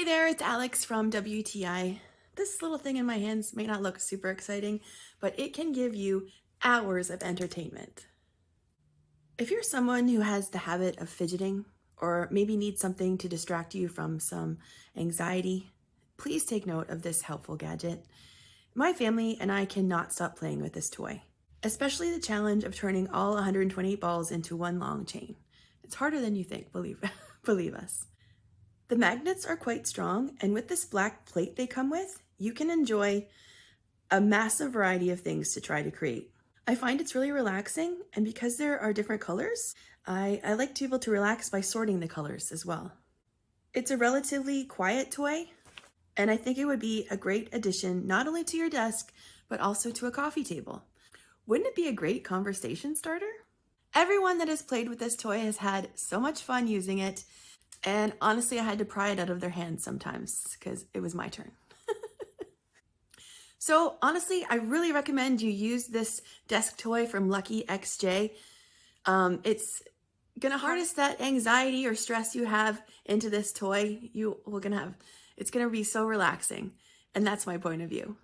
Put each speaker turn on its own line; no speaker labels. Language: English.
there, it's Alex from WTI. This little thing in my hands may not look super exciting, but it can give you hours of entertainment. If you're someone who has the habit of fidgeting, or maybe needs something to distract you from some anxiety, please take note of this helpful gadget. My family and I cannot stop playing with this toy, especially the challenge of turning all 128 balls into one long chain. It's harder than you think, believe us. The magnets are quite strong, and with this black plate they come with, you can enjoy a massive variety of things to try to create. I find it's really relaxing, and because there are different colors, I like to be able to relax by sorting the colors as well. It's a relatively quiet toy, and I think it would be a great addition not only to your desk, but also to a coffee table. Wouldn't it be a great conversation starter? Everyone that has played with this toy has had so much fun using it, and honestly, I had to pry it out of their hands sometimes because it was my turn. So honestly, I really recommend you use this desk toy from LUCKYXJ. It's gonna harness that anxiety or stress you have into this toy. It's gonna be so relaxing, and that's my point of view.